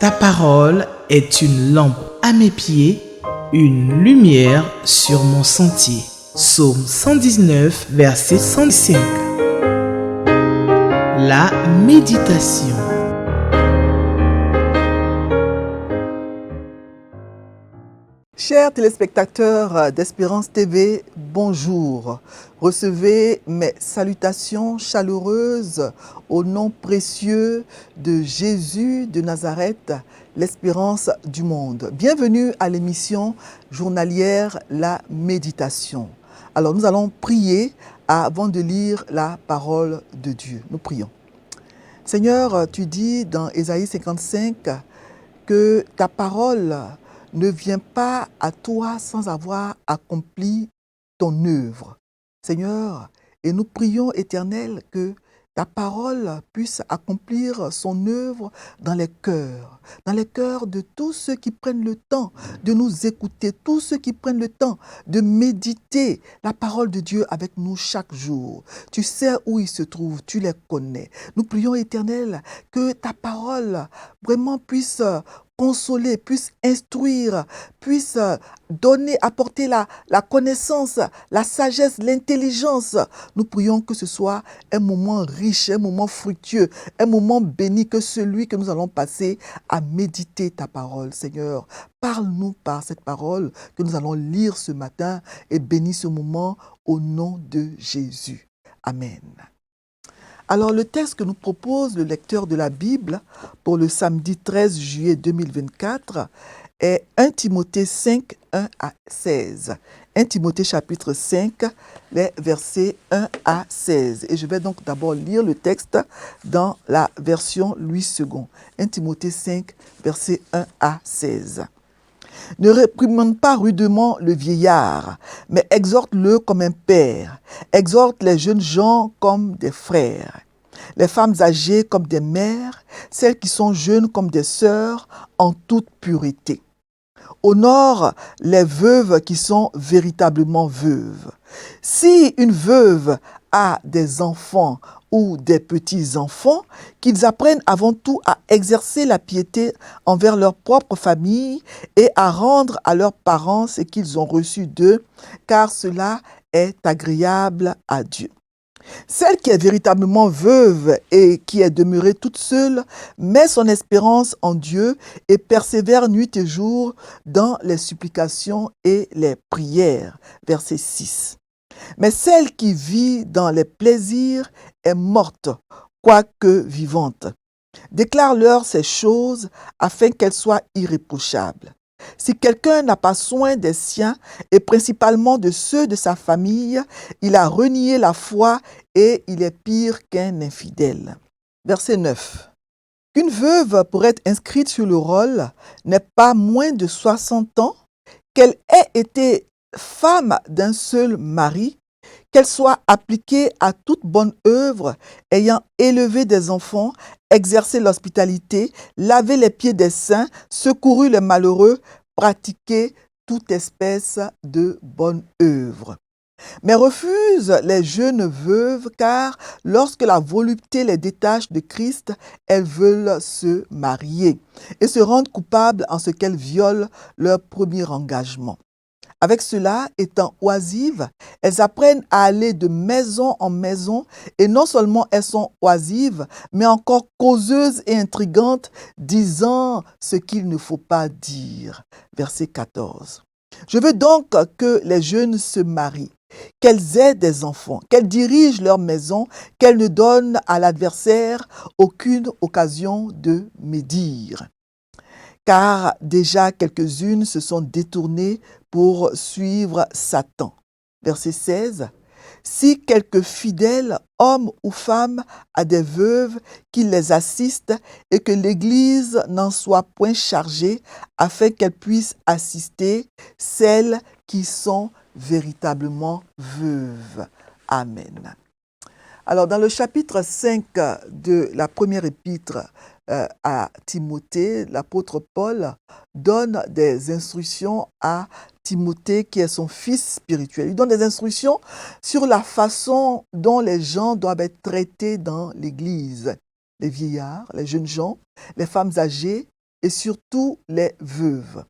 Ta parole est une lampe à mes pieds, une lumière sur mon sentier. Psaume 119, verset 105. La méditation. Chers téléspectateurs d'Espérance TV, bonjour. Recevez mes salutations chaleureuses au nom précieux de Jésus de Nazareth, l'espérance du monde. Bienvenue à l'émission journalière La Méditation. Alors nous allons prier avant de lire la parole de Dieu. Nous prions. Seigneur, tu dis dans Ésaïe 55 que ta parole ne vient pas à toi sans avoir accompli ton œuvre. Seigneur, et nous prions, Éternel, que ta parole puisse accomplir son œuvre dans les cœurs de tous ceux qui prennent le temps de nous écouter, tous ceux qui prennent le temps de méditer la parole de Dieu avec nous chaque jour. Tu sais où ils se trouvent, tu les connais. Nous prions, Éternel, que ta parole vraiment puisse consoler, puisse instruire, puisse donner, apporter la connaissance, la sagesse, l'intelligence. Nous prions que ce soit un moment riche, un moment fructueux, un moment béni que celui que nous allons passer à méditer ta parole. Seigneur, parle-nous par cette parole que nous allons lire ce matin et bénis ce moment au nom de Jésus. Amen. Alors, le texte que nous propose le lecteur de la Bible pour le samedi 13 juillet 2024 est 1 Timothée 5, 1 à 16. 1 Timothée chapitre 5, les versets 1 à 16. Et je vais donc d'abord lire le texte dans la version Louis II. 1 Timothée 5, versets 1 à 16. Ne réprimande pas rudement le vieillard, mais exhorte-le comme un père. Exhorte les jeunes gens comme des frères, les femmes âgées comme des mères, celles qui sont jeunes comme des sœurs, en toute pureté. Honore les veuves qui sont véritablement veuves. Si une veuve a des enfants ou des petits-enfants, qu'ils apprennent avant tout à exercer la piété envers leur propre famille et à rendre à leurs parents ce qu'ils ont reçu d'eux, car cela est agréable à Dieu. Celle qui est véritablement veuve et qui est demeurée toute seule met son espérance en Dieu et persévère nuit et jour dans les supplications et les prières. Verset 6. Mais celle qui vit dans les plaisirs est morte, quoique vivante. Déclare-leur ces choses afin qu'elles soient irréprochables. Si quelqu'un n'a pas soin des siens, et principalement de ceux de sa famille, il a renié la foi et il est pire qu'un infidèle. Verset 9. Qu'une veuve, pour être inscrite sur le rôle, n'ait pas moins de 60 ans, qu'elle ait été femme d'un seul mari, qu'elle soit appliquée à toute bonne œuvre, ayant élevé des enfants, exercé l'hospitalité, lavé les pieds des saints, secouru les malheureux, pratiqué toute espèce de bonne œuvre. Mais refuse les jeunes veuves, car lorsque la volupté les détache de Christ, elles veulent se marier et se rendent coupables en ce qu'elles violent leur premier engagement. Avec cela, étant oisives, elles apprennent à aller de maison en maison et non seulement elles sont oisives, mais encore causeuses et intrigantes, disant ce qu'il ne faut pas dire. Verset 14. Je veux donc que les jeunes se marient, qu'elles aient des enfants, qu'elles dirigent leur maison, qu'elles ne donnent à l'adversaire aucune occasion de médire. Car déjà quelques-unes se sont détournées pour suivre Satan. Verset 16. Si quelque fidèle, homme ou femme, a des veuves qui les assistent et que l'Église n'en soit point chargée afin qu'elle puisse assister celles qui sont véritablement veuves. Amen. Alors, dans le chapitre 5 de la première épître à Timothée, l'apôtre Paul donne des instructions à Timothée, qui est son fils spirituel. Il donne des instructions sur la façon dont les gens doivent être traités dans l'Église. Les vieillards, les jeunes gens, les femmes âgées, et surtout les veuves.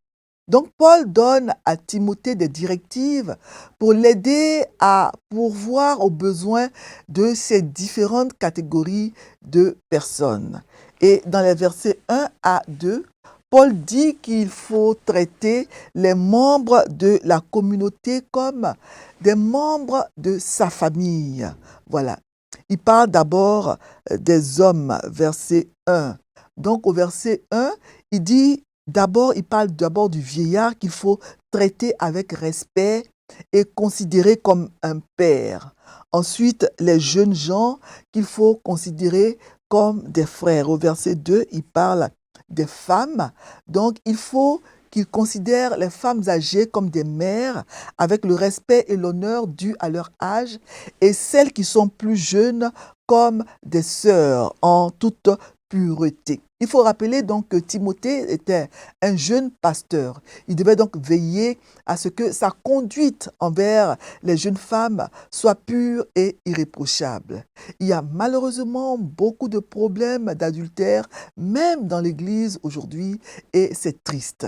Donc Paul donne à Timothée des directives pour l'aider à pourvoir aux besoins de ces différentes catégories de personnes. Et dans les versets 1 à 2, Paul dit qu'il faut traiter les membres de la communauté comme des membres de sa famille. Voilà. Il parle d'abord des hommes, verset 1. Donc au verset 1, il parle d'abord du vieillard qu'il faut traiter avec respect et considérer comme un père. Ensuite, les jeunes gens qu'il faut considérer comme des frères. Au verset 2, il parle des femmes. Donc, il faut qu'il considère les femmes âgées comme des mères avec le respect et l'honneur dû à leur âge et celles qui sont plus jeunes comme des sœurs en toute pureté. Il faut rappeler donc que Timothée était un jeune pasteur. Il devait donc veiller à ce que sa conduite envers les jeunes femmes soit pure et irréprochable. Il y a malheureusement beaucoup de problèmes d'adultère, même dans l'Église aujourd'hui, et c'est triste.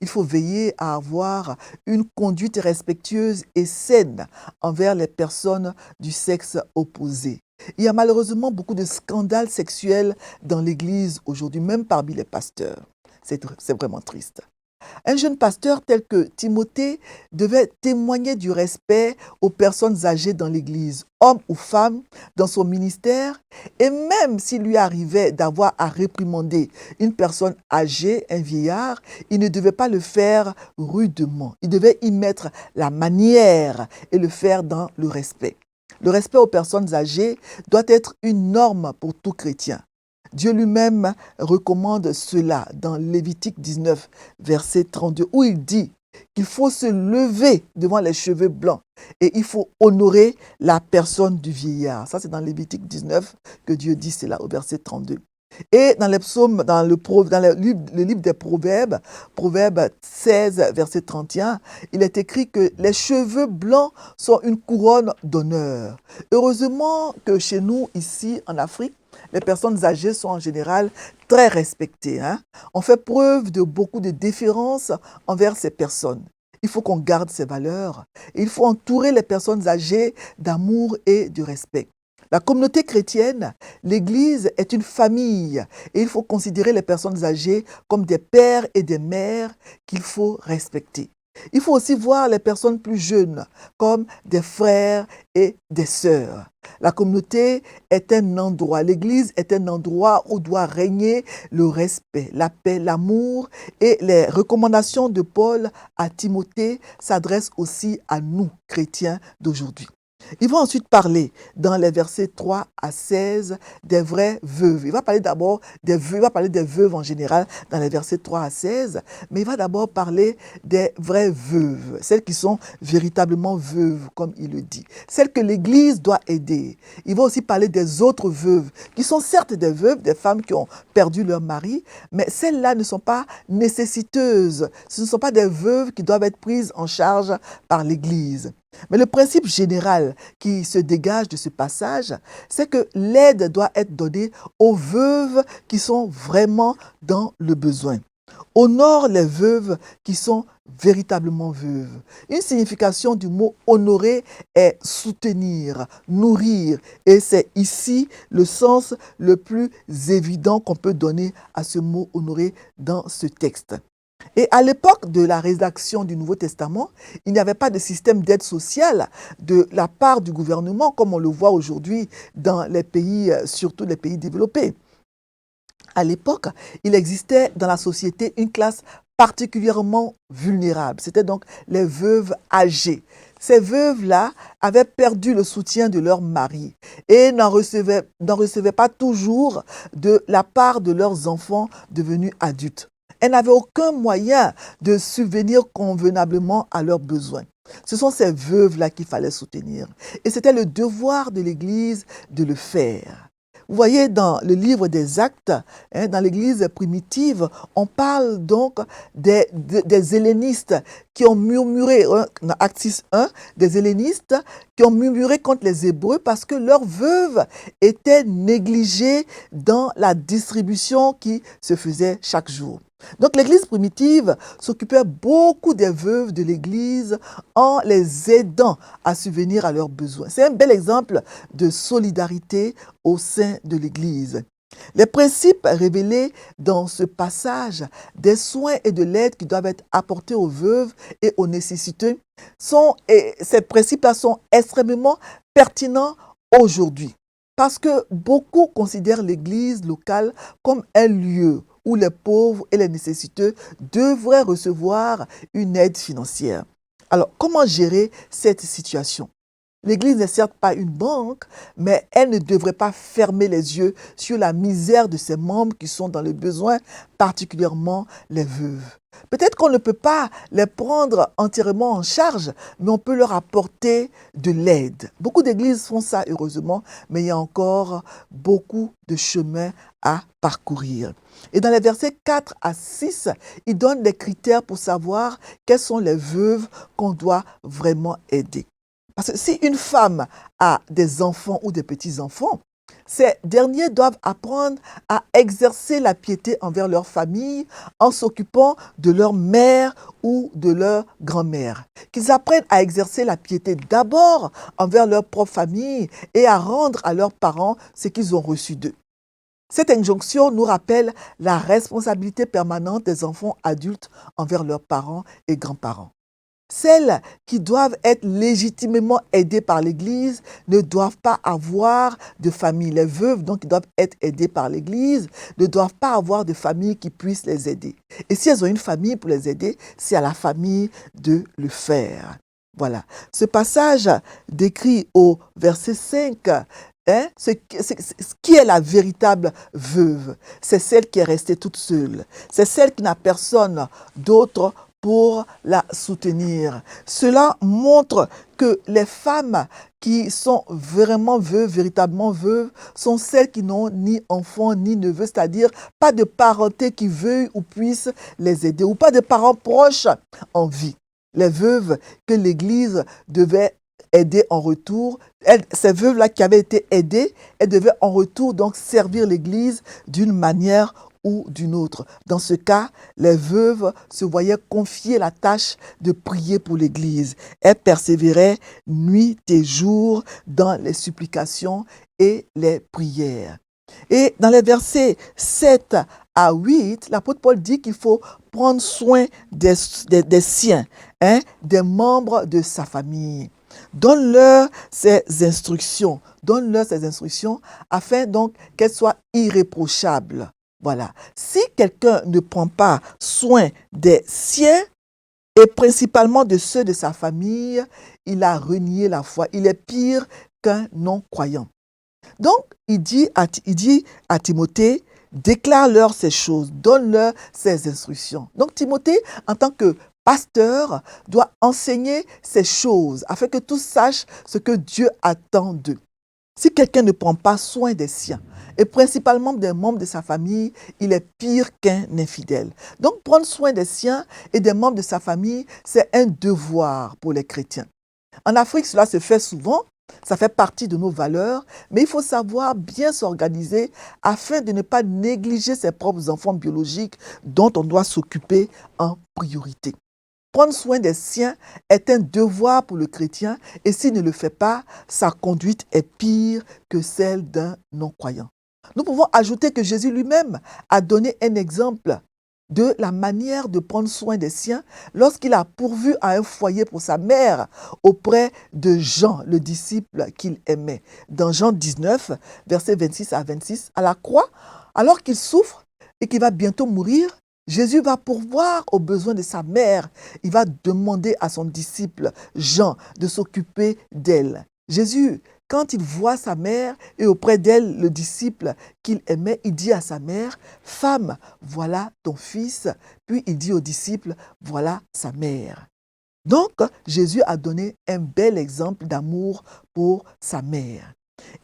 Il faut veiller à avoir une conduite respectueuse et saine envers les personnes du sexe opposé. Il y a malheureusement beaucoup de scandales sexuels dans l'Église aujourd'hui, même parmi les pasteurs. C'est vraiment triste. Un jeune pasteur tel que Timothée devait témoigner du respect aux personnes âgées dans l'Église, hommes ou femmes, dans son ministère, et même s'il lui arrivait d'avoir à réprimander une personne âgée, un vieillard, il ne devait pas le faire rudement. Il devait y mettre la manière et le faire dans le respect. Le respect aux personnes âgées doit être une norme pour tout chrétien. Dieu lui-même recommande cela dans Lévitique 19, verset 32, où il dit qu'il faut se lever devant les cheveux blancs et il faut honorer la personne du vieillard. Ça, c'est dans Lévitique 19 que Dieu dit cela au verset 32. Et dans les psaumes, dans le livre des Proverbes, Proverbe 16, verset 31, il est écrit que les cheveux blancs sont une couronne d'honneur. Heureusement que chez nous, ici en Afrique, les personnes âgées sont en général très respectées. On fait preuve de beaucoup de déférence envers ces personnes. Il faut qu'on garde ces valeurs. Il faut entourer les personnes âgées d'amour et de respect. La communauté chrétienne, l'Église est une famille et il faut considérer les personnes âgées comme des pères et des mères qu'il faut respecter. Il faut aussi voir les personnes plus jeunes comme des frères et des sœurs. La communauté est un endroit, l'Église est un endroit où doit régner le respect, la paix, l'amour et les recommandations de Paul à Timothée s'adressent aussi à nous, chrétiens d'aujourd'hui. Il va ensuite parler dans les versets 3 à 16 des vraies veuves. Il va parler d'abord des veuves, il va parler des veuves en général dans les versets 3 à 16, mais il va d'abord parler des vraies veuves, celles qui sont véritablement veuves, comme il le dit, celles que l'Église doit aider. Il va aussi parler des autres veuves, qui sont certes des veuves, des femmes qui ont perdu leur mari, mais celles-là ne sont pas nécessiteuses. Ce ne sont pas des veuves qui doivent être prises en charge par l'Église. Mais le principe général qui se dégage de ce passage, c'est que l'aide doit être donnée aux veuves qui sont vraiment dans le besoin. Honore les veuves qui sont véritablement veuves. Une signification du mot honorer est soutenir, nourrir. Et c'est ici le sens le plus évident qu'on peut donner à ce mot honorer dans ce texte. Et à l'époque de la rédaction du Nouveau Testament, il n'y avait pas de système d'aide sociale de la part du gouvernement, comme on le voit aujourd'hui dans les pays, surtout les pays développés. À l'époque, il existait dans la société une classe particulièrement vulnérable. C'était donc les veuves âgées. Ces veuves-là avaient perdu le soutien de leur mari et n'en recevaient pas toujours de la part de leurs enfants devenus adultes. Elles n'avaient aucun moyen de subvenir convenablement à leurs besoins. Ce sont ces veuves-là qu'il fallait soutenir. Et c'était le devoir de l'Église de le faire. Vous voyez, dans le livre des Actes, dans l'Église primitive, on parle donc des hellénistes qui ont murmuré, dans Actes 6.1, des hellénistes qui ont murmuré contre les Hébreux parce que leurs veuves étaient négligées dans la distribution qui se faisait chaque jour. Donc l'Église primitive s'occupait beaucoup des veuves de l'Église en les aidant à subvenir à leurs besoins. C'est un bel exemple de solidarité au sein de l'Église. Les principes révélés dans ce passage des soins et de l'aide qui doivent être apportés aux veuves et aux nécessiteux ces principes-là sont extrêmement pertinents aujourd'hui parce que beaucoup considèrent l'Église locale comme un lieu où les pauvres et les nécessiteux devraient recevoir une aide financière. Alors, comment gérer cette situation? L'Église n'est certes pas une banque, mais elle ne devrait pas fermer les yeux sur la misère de ses membres qui sont dans le besoin, particulièrement les veuves. Peut-être qu'on ne peut pas les prendre entièrement en charge, mais on peut leur apporter de l'aide. Beaucoup d'églises font ça, heureusement, mais il y a encore beaucoup de chemin à parcourir. Et dans les versets 4 à 6, il donne des critères pour savoir quelles sont les veuves qu'on doit vraiment aider. Parce que si une femme a des enfants ou des petits-enfants, ces derniers doivent apprendre à exercer la piété envers leur famille en s'occupant de leur mère ou de leur grand-mère. Qu'ils apprennent à exercer la piété d'abord envers leur propre famille et à rendre à leurs parents ce qu'ils ont reçu d'eux. Cette injonction nous rappelle la responsabilité permanente des enfants adultes envers leurs parents et grands-parents. Celles qui doivent être légitimement aidées par l'Église ne doivent pas avoir de famille. Les veuves, donc, qui doivent être aidées par l'Église, ne doivent pas avoir de famille qui puisse les aider. Et si elles ont une famille pour les aider, c'est à la famille de le faire. Voilà. Ce passage décrit au verset 5 ce qui est la véritable veuve. C'est celle qui est restée toute seule. C'est celle qui n'a personne d'autre pour la soutenir. Cela montre que les femmes qui sont vraiment veuves, véritablement veuves, sont celles qui n'ont ni enfants ni neveux, c'est-à-dire pas de parenté qui veuille ou puisse les aider, ou pas de parents proches en vie. Les veuves que l'Église devait aider en retour, ces veuves-là qui avaient été aidées, elles devaient en retour donc servir l'Église d'une manière ou d'une autre. Dans ce cas, les veuves se voyaient confier la tâche de prier pour l'Église. Elles persévéraient nuit et jour dans les supplications et les prières. Et dans les versets 7 à 8, l'apôtre Paul dit qu'il faut prendre soin des siens, des membres de sa famille. Donne-leur ces instructions. Donne-leur ces instructions afin donc qu'elles soient irréprochables. Voilà. Si quelqu'un ne prend pas soin des siens, et principalement de ceux de sa famille, il a renié la foi. Il est pire qu'un non-croyant. Donc, il dit à Timothée, déclare-leur ces choses, donne-leur ces instructions. Donc, Timothée, en tant que pasteur, doit enseigner ces choses afin que tous sachent ce que Dieu attend d'eux. Si quelqu'un ne prend pas soin des siens, et principalement des membres de sa famille, il est pire qu'un infidèle. Donc, prendre soin des siens et des membres de sa famille, c'est un devoir pour les chrétiens. En Afrique, cela se fait souvent, ça fait partie de nos valeurs, mais il faut savoir bien s'organiser afin de ne pas négliger ses propres enfants biologiques dont on doit s'occuper en priorité. Prendre soin des siens est un devoir pour le chrétien et s'il ne le fait pas, sa conduite est pire que celle d'un non-croyant. Nous pouvons ajouter que Jésus lui-même a donné un exemple de la manière de prendre soin des siens lorsqu'il a pourvu à un foyer pour sa mère auprès de Jean, le disciple qu'il aimait. Dans Jean 19, versets 26 à 26, à la croix, alors qu'il souffre et qu'il va bientôt mourir, Jésus va pourvoir aux besoins de sa mère. Il va demander à son disciple Jean de s'occuper d'elle. Jésus, quand il voit sa mère et auprès d'elle le disciple qu'il aimait, il dit à sa mère, « Femme, voilà ton fils. » Puis il dit au disciple, « Voilà sa mère. » Donc, Jésus a donné un bel exemple d'amour pour sa mère.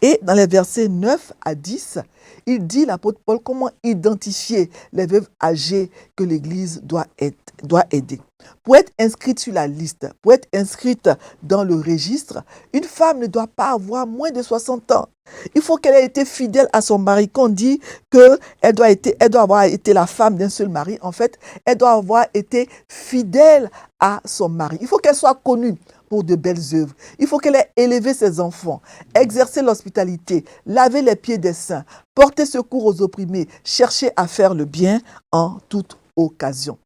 Et dans les versets 9 à 10, il dit, l'apôtre Paul, comment identifier les veuves âgées que l'Église doit aider. Pour être inscrite sur la liste, pour être inscrite dans le registre, une femme ne doit pas avoir moins de 60 ans. Il faut qu'elle ait été fidèle à son mari. Quand on dit qu'elle doit avoir été la femme d'un seul mari, en fait, elle doit avoir été fidèle à son mari. Il faut qu'elle soit connue pour de belles œuvres. Il faut qu'elle ait élevé ses enfants, exercé l'hospitalité, lavé les pieds des saints, porté secours aux opprimés, cherché à faire le bien en toute occasion.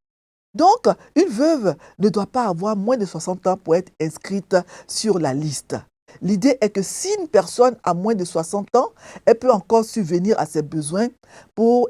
Donc, une veuve ne doit pas avoir moins de 60 ans pour être inscrite sur la liste. L'idée est que si une personne a moins de 60 ans, elle peut encore subvenir à ses besoins ou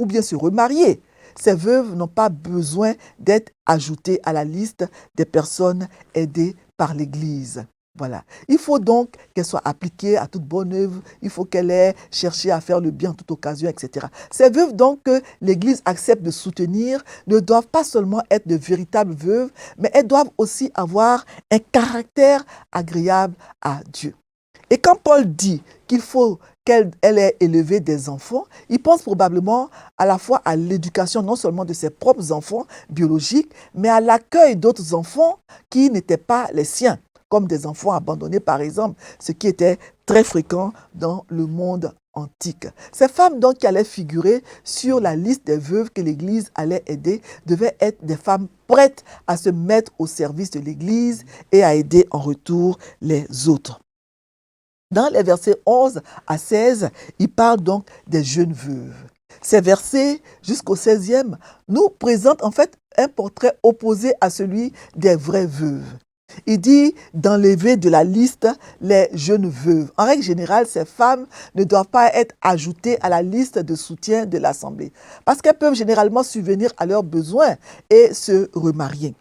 bien se remarier. Ces veuves n'ont pas besoin d'être ajoutées à la liste des personnes aidées par l'Église. Voilà. Il faut donc qu'elle soit appliquée à toute bonne œuvre. Il faut qu'elle ait cherché à faire le bien en toute occasion, etc. Ces veuves donc que l'Église accepte de soutenir ne doivent pas seulement être de véritables veuves, mais elles doivent aussi avoir un caractère agréable à Dieu. Et quand Paul dit qu'il faut qu'elle ait élevé des enfants, il pense probablement à la fois à l'éducation non seulement de ses propres enfants biologiques, mais à l'accueil d'autres enfants qui n'étaient pas les siens, comme des enfants abandonnés par exemple, ce qui était très fréquent dans le monde antique. Ces femmes donc qui allaient figurer sur la liste des veuves que l'Église allait aider devaient être des femmes prêtes à se mettre au service de l'Église et à aider en retour les autres. Dans les versets 11 à 16, il parle donc des jeunes veuves. Ces versets, jusqu'au 16e, nous présentent en fait un portrait opposé à celui des vraies veuves. Il dit d'enlever de la liste les jeunes veuves. En règle générale, ces femmes ne doivent pas être ajoutées à la liste de soutien de l'Assemblée parce qu'elles peuvent généralement subvenir à leurs besoins et se remarier.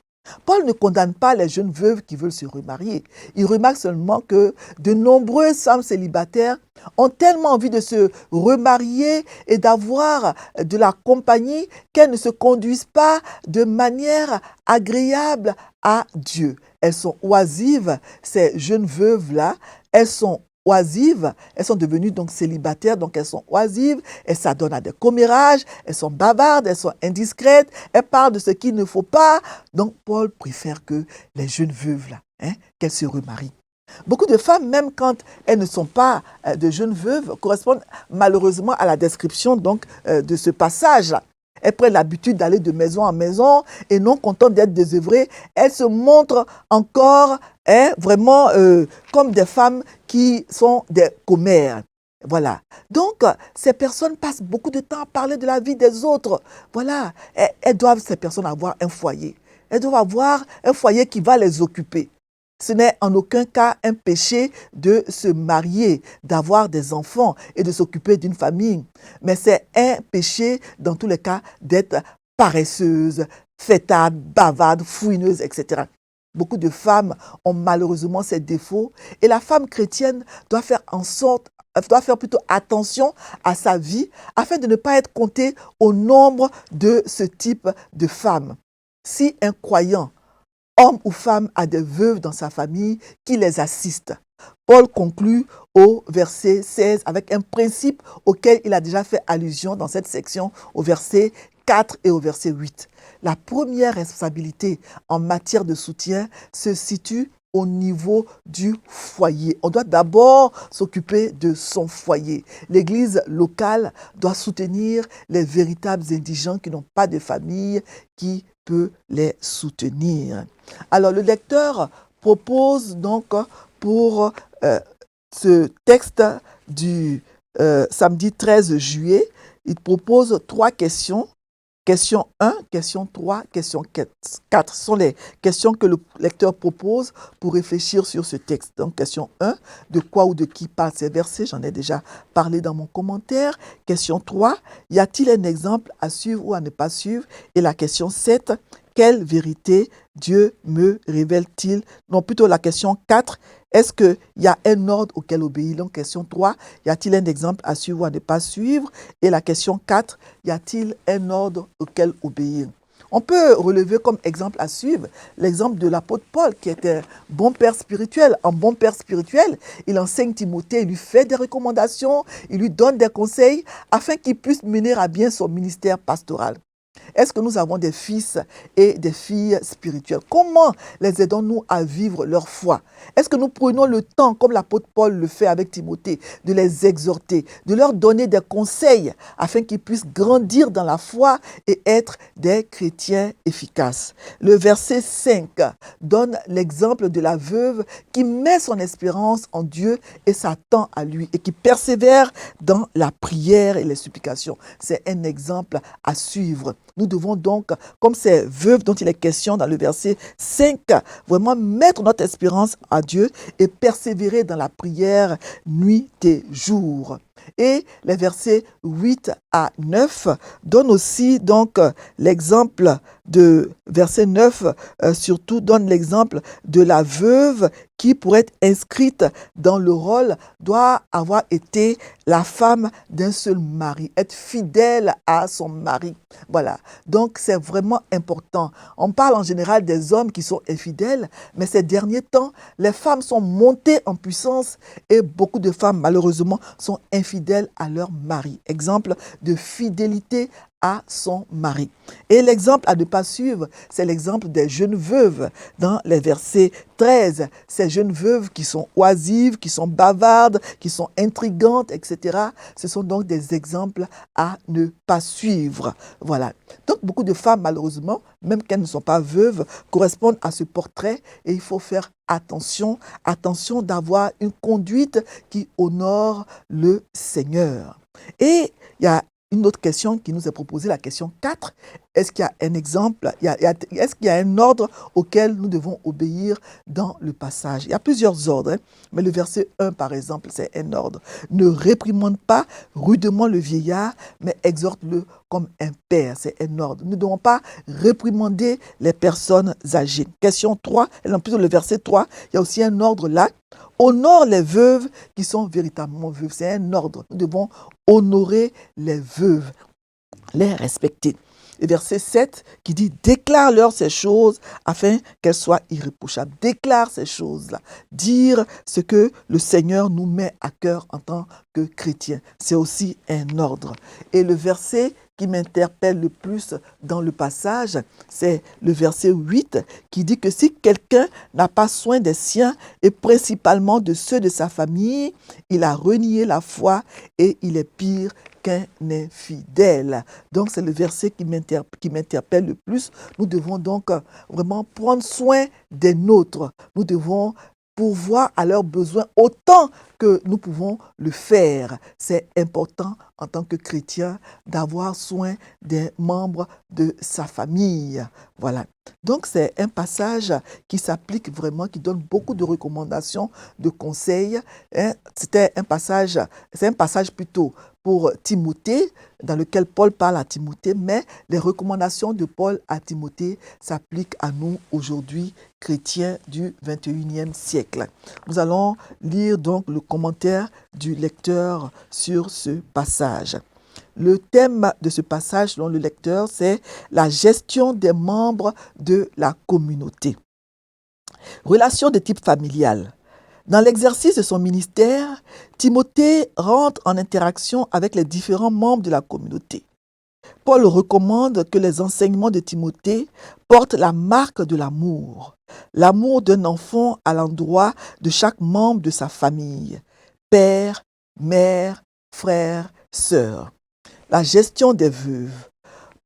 Paul ne condamne pas les jeunes veuves qui veulent se remarier. Il remarque seulement que de nombreuses femmes célibataires ont tellement envie de se remarier et d'avoir de la compagnie qu'elles ne se conduisent pas de manière agréable à Dieu. Elles sont oisives, ces jeunes veuves-là, elles sont oisives, elles sont devenues donc célibataires, donc elles sont oisives, elles s'adonnent à des commérages, elles sont bavardes, elles sont indiscrètes, elles parlent de ce qu'il ne faut pas. Donc Paul préfère que les jeunes veuves, là, qu'elles se remarient. Beaucoup de femmes, même quand elles ne sont pas de jeunes veuves, correspondent malheureusement à la description donc, de ce passage-là. Elles prennent l'habitude d'aller de maison en maison et non contentes d'être désœuvrées. Elles se montrent encore vraiment comme des femmes qui sont des commères. Voilà. Donc, ces personnes passent beaucoup de temps à parler de la vie des autres. Voilà. Elles doivent, ces personnes, avoir un foyer. Elles doivent avoir un foyer qui va les occuper. Ce n'est en aucun cas un péché de se marier, d'avoir des enfants et de s'occuper d'une famille. Mais c'est un péché, dans tous les cas, d'être paresseuse, fêtarde, bavarde, fouineuse, etc. Beaucoup de femmes ont malheureusement ces défauts et la femme chrétienne doit faire plutôt attention à sa vie afin de ne pas être comptée au nombre de ce type de femmes. Si un croyant, homme ou femme, a des veuves dans sa famille qui les assistent. Paul conclut au verset 16 avec un principe auquel il a déjà fait allusion dans cette section au verset 4 et au verset 8. La première responsabilité en matière de soutien se situe au niveau du foyer. On doit d'abord s'occuper de son foyer. L'Église locale doit soutenir les véritables indigents qui n'ont pas de famille, qui peut les soutenir. Alors, le lecteur propose donc pour ce texte du samedi 13 juillet, il propose 3 questions. Question 1, question 3, question 4 sont les questions que le lecteur propose pour réfléchir sur ce texte. Donc, question 1, de quoi ou de qui parlent ces versets? J'en ai déjà parlé dans mon commentaire. Question 3, y a-t-il un exemple à suivre ou à ne pas suivre? Et la question 7, quelle vérité Dieu me révèle-t-il? Non, plutôt la question 4, est-ce qu'il y a un ordre auquel obéir? Donc, question 3, y a-t-il un exemple à suivre ou à ne pas suivre? Et la question 4, y a-t-il un ordre auquel obéir? On peut relever comme exemple à suivre l'exemple de l'apôtre Paul, qui était bon père spirituel. En bon père spirituel, il enseigne Timothée, il lui fait des recommandations, il lui donne des conseils afin qu'il puisse mener à bien son ministère pastoral. Est-ce que nous avons des fils et des filles spirituels? Comment les aidons-nous à vivre leur foi? Est-ce que nous prenons le temps, comme l'apôtre Paul le fait avec Timothée, de les exhorter, de leur donner des conseils afin qu'ils puissent grandir dans la foi et être des chrétiens efficaces? Le verset 5 donne l'exemple de la veuve qui met son espérance en Dieu et s'attend à lui et qui persévère dans la prière et les supplications. C'est un exemple à suivre. Nous devons donc, comme ces veuves dont il est question dans le verset 5, vraiment mettre notre espérance à Dieu et persévérer dans la prière nuit et jour. Et les versets 8 à 9 donnent aussi donc l'exemple de, verset 9 surtout donne l'exemple de la veuve qui, pour être inscrite dans le rôle, doit avoir été la femme d'un seul mari, être fidèle à son mari. Voilà, donc c'est vraiment important. On parle en général des hommes qui sont infidèles, mais ces derniers temps, les femmes sont montées en puissance et beaucoup de femmes, malheureusement, sont infidèles à leur mari. Exemple de fidélité à son mari. Et l'exemple à ne pas suivre, c'est l'exemple des jeunes veuves dans les versets 13. Ces jeunes veuves qui sont oisives, qui sont bavardes, qui sont intrigantes, etc. Ce sont donc des exemples à ne pas suivre. Voilà. Donc beaucoup de femmes, malheureusement, même qu'elles ne sont pas veuves, correspondent à ce portrait et il faut faire attention d'avoir une conduite qui honore le Seigneur. Et il y a une autre question qui nous est proposée, la question 4. Est-ce qu'il y a un exemple, est-ce qu'il y a un ordre auquel nous devons obéir dans le passage? Il y a plusieurs ordres, mais le verset 1, par exemple, c'est un ordre. Ne réprimande pas rudement le vieillard, mais exhorte-le comme un père. C'est un ordre. Nous ne devons pas réprimander les personnes âgées. Question 3, et en plus le verset 3, il y a aussi un ordre là. Honore les veuves qui sont véritablement veuves. C'est un ordre. Nous devons honorer les veuves, les respecter. Et verset 7 qui dit « Déclare-leur ces choses afin qu'elles soient irréprochables. » Déclare ces choses-là. Dire ce que le Seigneur nous met à cœur en tant que chrétiens. C'est aussi un ordre. Et le verset qui m'interpelle le plus dans le passage, c'est le verset 8 qui dit que si quelqu'un n'a pas soin des siens et principalement de ceux de sa famille, il a renié la foi et il est pire qu'un infidèle. Donc c'est le verset qui m'interpelle le plus. Nous devons donc vraiment prendre soin des nôtres. Nous devons pourvoir à leurs besoins autant que nous pouvons le faire. C'est important en tant que chrétien d'avoir soin des membres de sa famille. Voilà. Donc c'est un passage qui s'applique vraiment, qui donne beaucoup de recommandations, de conseils. C'est un passage plutôt pour Timothée, dans lequel Paul parle à Timothée, mais les recommandations de Paul à Timothée s'appliquent à nous aujourd'hui, chrétiens du 21e siècle. Nous allons lire donc le commentaire du lecteur sur ce passage. Le thème de ce passage, selon le lecteur, c'est la gestion des membres de la communauté. Relation de type familial. Dans l'exercice de son ministère, Timothée rentre en interaction avec les différents membres de la communauté. Paul recommande que les enseignements de Timothée portent la marque de l'amour d'un enfant à l'endroit de chaque membre de sa famille, père, mère, frère, sœur. La gestion des veuves.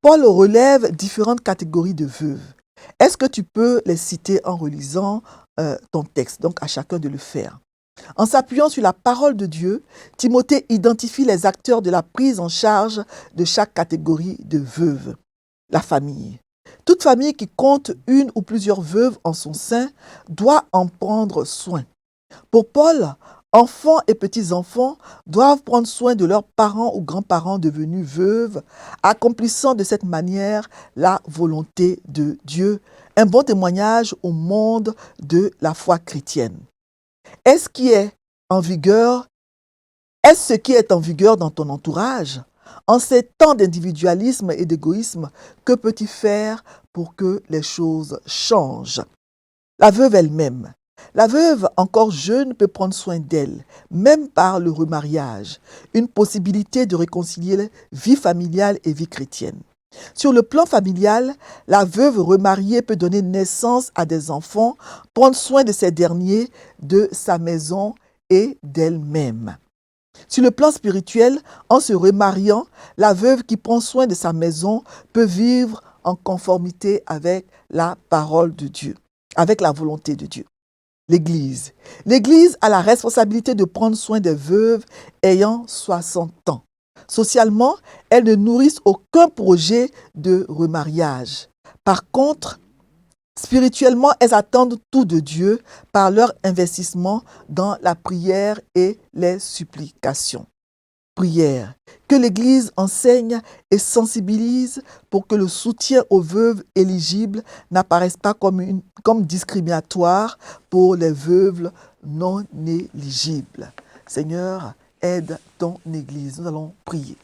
Paul relève différentes catégories de veuves. Est-ce que tu peux les citer en relisant ton texte, donc à chacun de le faire? En s'appuyant sur la parole de Dieu, Timothée identifie les acteurs de la prise en charge de chaque catégorie de veuves. La famille. Toute famille qui compte une ou plusieurs veuves en son sein doit en prendre soin. Pour Paul, enfants et petits-enfants doivent prendre soin de leurs parents ou grands-parents devenus veuves, accomplissant de cette manière la volonté de Dieu, un bon témoignage au monde de la foi chrétienne. Est-ce ce qui est en vigueur dans ton entourage? En ces temps d'individualisme et d'égoïsme, que peut-il faire pour que les choses changent? La veuve elle-même. La veuve encore jeune peut prendre soin d'elle, même par le remariage, une possibilité de réconcilier vie familiale et vie chrétienne. Sur le plan familial, la veuve remariée peut donner naissance à des enfants, prendre soin de ces derniers, de sa maison et d'elle-même. Sur le plan spirituel, en se remariant, la veuve qui prend soin de sa maison peut vivre en conformité avec la parole de Dieu, avec la volonté de Dieu. L'Église. L'Église a la responsabilité de prendre soin des veuves ayant 60 ans. Socialement, elles ne nourrissent aucun projet de remariage. Par contre, spirituellement, elles attendent tout de Dieu par leur investissement dans la prière et les supplications. Prière. Que l'Église enseigne et sensibilise pour que le soutien aux veuves éligibles n'apparaisse pas comme discriminatoire pour les veuves non éligibles. Seigneur, aide ton Église. Nous allons prier.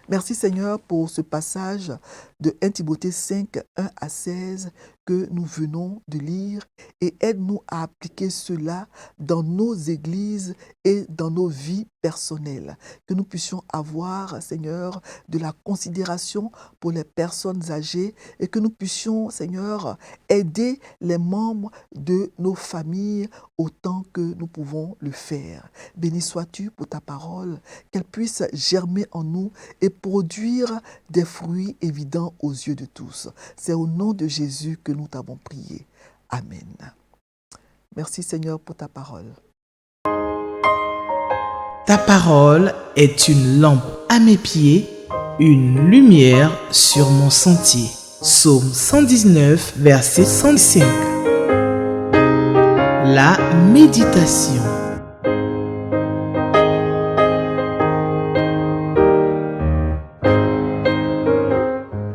Merci Seigneur pour ce passage de 1 Timothée 5, 1 à 16 que nous venons de lire et aide-nous à appliquer cela dans nos églises et dans nos vies personnelles. Que nous puissions avoir, Seigneur, de la considération pour les personnes âgées et que nous puissions, Seigneur, aider les membres de nos familles autant que nous pouvons le faire. Béni sois-tu pour ta parole, qu'elle puisse germer en nous et produire des fruits évidents aux yeux de tous. C'est au nom de Jésus que nous t'avons prié. Amen. Merci Seigneur pour ta parole. Ta parole est une lampe à mes pieds, une lumière sur mon sentier. Psaume 119, verset 105. La méditation.